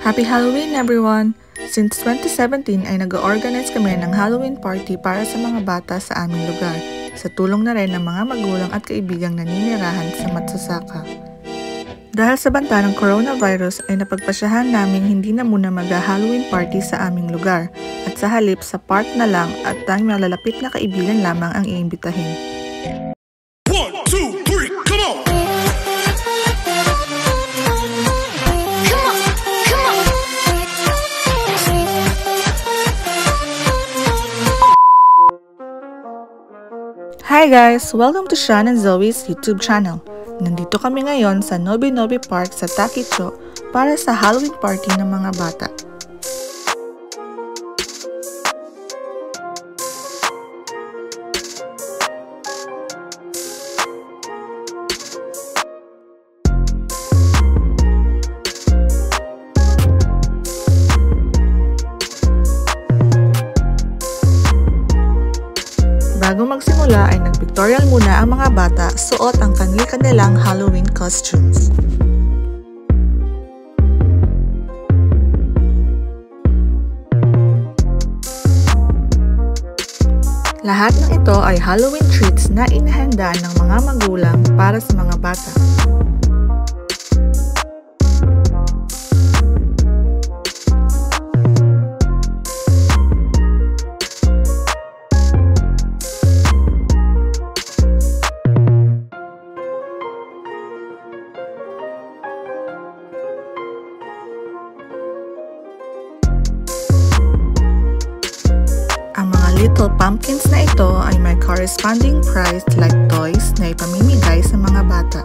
Happy Halloween everyone! Since 2017 ay nag-organize kami ng Halloween party para sa mga bata sa aming lugar, sa tulong na rin ng mga magulang at kaibigang naninirahan sa Matsasaka. Dahil sa banta ng coronavirus ay napagpasyahan namin hindi na muna mag-Halloween party sa aming lugar at sa halip sa park na lang at tanging malalapit na kaibigan lamang ang iimbitahin. 1, 2, 3, come on! Hi guys! Welcome to Sean and Zoe's YouTube channel. Nandito kami ngayon sa Nobi Nobi Park sa Takicho para sa Halloween party ng mga bata. Bago magsimula ay nag-pictorial muna ang mga bata, suot ang kanilang Halloween costumes. Lahat ng ito ay Halloween treats na inihanda ng mga magulang para sa mga bata. Ang mga little pumpkins na ito ay may corresponding price like toys na ipamimigay sa mga bata.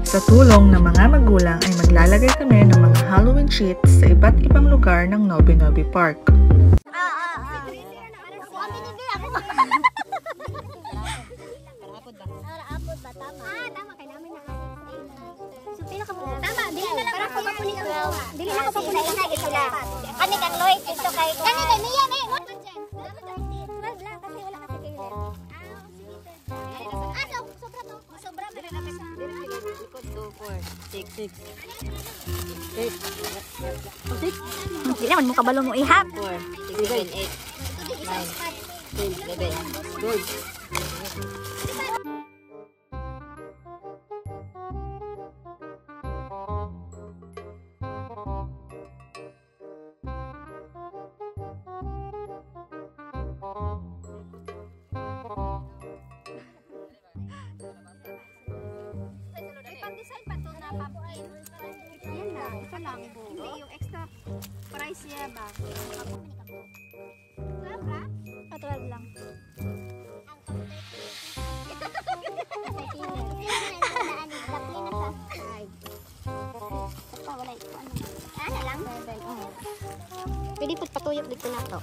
Sa tulong ng mga magulang ay maglalagay kami ng mga Halloween sheets sa iba't ibang lugar ng Nobi Nobi Park. Dili na ko papunin ang isula. Kani kang Loy, ito kay ko. Kani kay Mia ni. Dapat lang kasi wala kasi kayo. Sobra to. Sobra dili na kasi. Dili 2 4 6 6 Dili man mo kabalo mo ihap. 4 6 7 8 9 10 11 good. Design pa to na pumpkin. Yan lang, ito lang po. Hindi yung extra price niya ba? Sobra? 12 lang. Pwede po patuyok dito na to.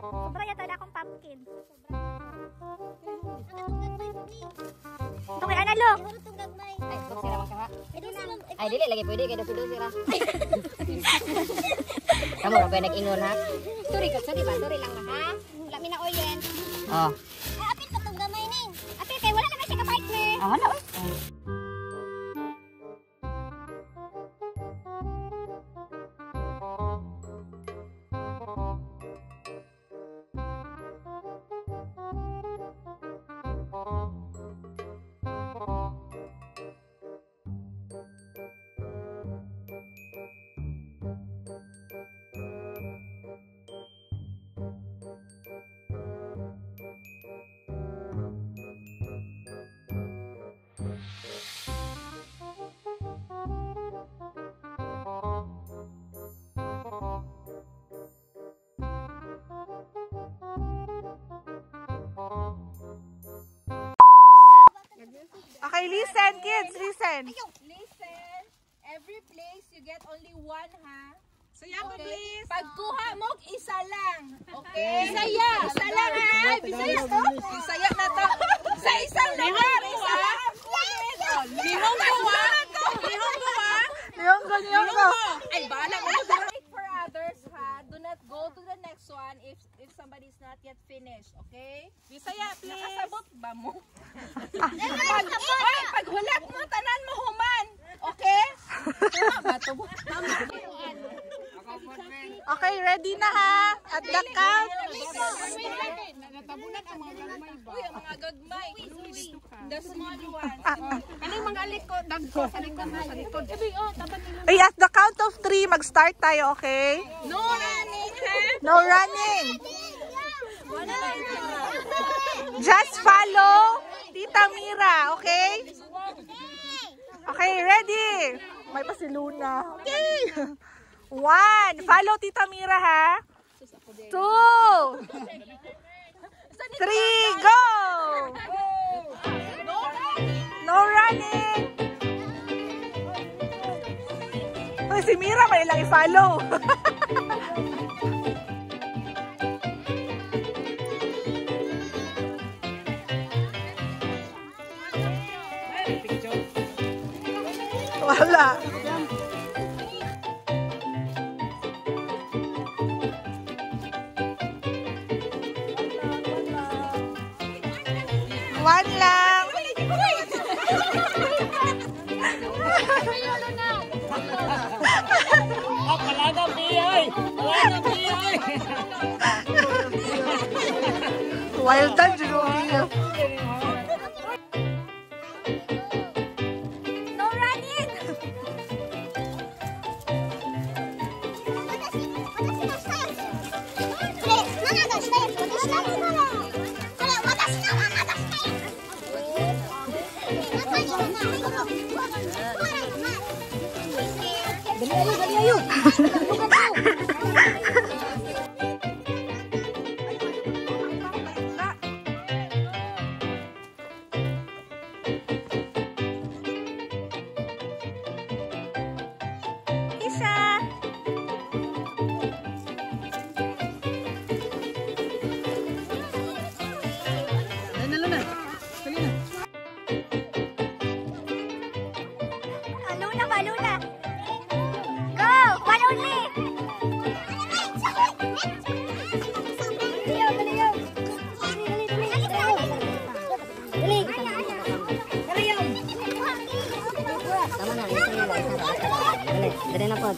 Sobra yata na akong pumpkin. Ito kay Analo. Ay, sira mo siya ha? Ay, dili lagi pwede kaya dosi sira. Kamu ra pwede nag-ingon ha? Sorry ba? Sorry lang ha? Wala mi na oyen. Oh. Ay, apil pa tong gamay ning. Apil kay wala naman siya ka partner. Ah, wala. Okay, listen, kids, listen. Listen, every place you get only one, ha? Saya ko, please. Pagkuha mo, isa lang. Okay? Bisaya. Isa lang, ha? Ay, Bisaya to? Bisaya na to. Sa isang lugar, isa. Lihong ko, ha? Lihong ko, ha? Lihong ko. Ay, bahala mo. Wait for others, ha? Do not go to the next one if somebody is not yet finished, okay? Bisaya, please. Nakasabot ba mo? Pag hulat mo, tanan mo human. Okay? Bato mo. Okay, ready na ha? At the count. Natabunan ang mga gagmay ba? Uy, ang mga gagmay. The small one. Kaning mga likod, dagko sa likod, sa likod. Ay, at the count of 3, mag-start tayo, okay? No running, ha? No running. Just follow Tita Mira, okay? Okay, ready? May pa si Luna. Okay. 1. Follow Tita Mira, ha? 2. 3. Go! No running. Hoy, si Mira, may lang i-follow. Wala. One lang. Palagang biyay! Palagang biyay! Wild time, Julia. No running! Luna. Go! One only! Tama na, isa nila. Dali na po.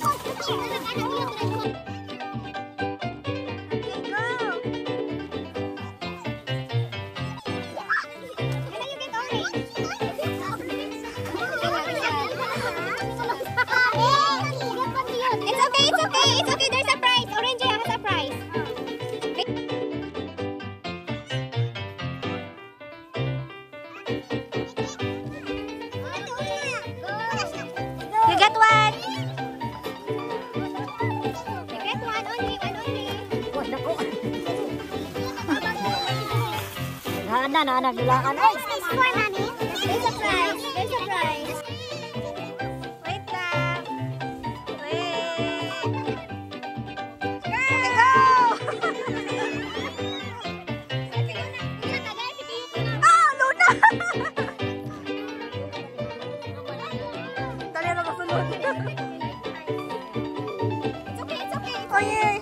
It's okay, there's a prize. Orange has a prize. You get one. You get one only. Anak dulakan. There's one, honey. There's a prize. Wait lang. Dali na masunod. It's okay. Oh, yeah.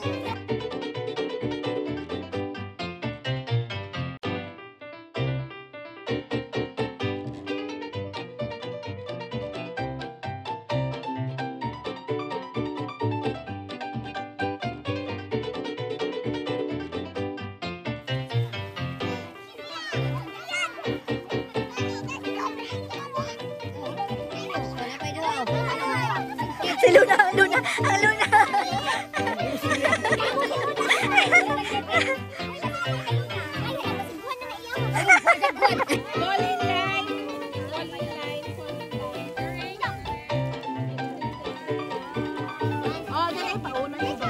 Si Luna. Oh, dali pauna ni ba?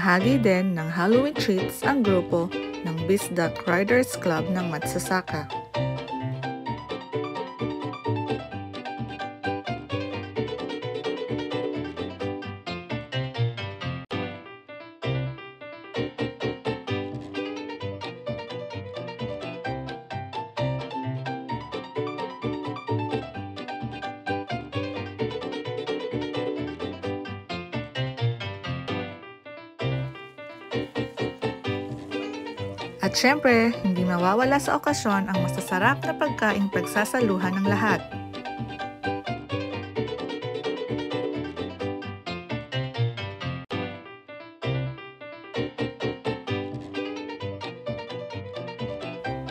Namahagi din ng Halloween treats ang grupo ng Bisdak Riders Club ng Matsasaka. At syempre, hindi mawawala sa okasyon ang masasarap na pagkaing pagsasaluhan ng lahat.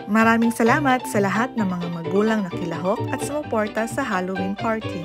Maraming salamat sa lahat ng mga magulang na kilahok at sumuporta sa Halloween party.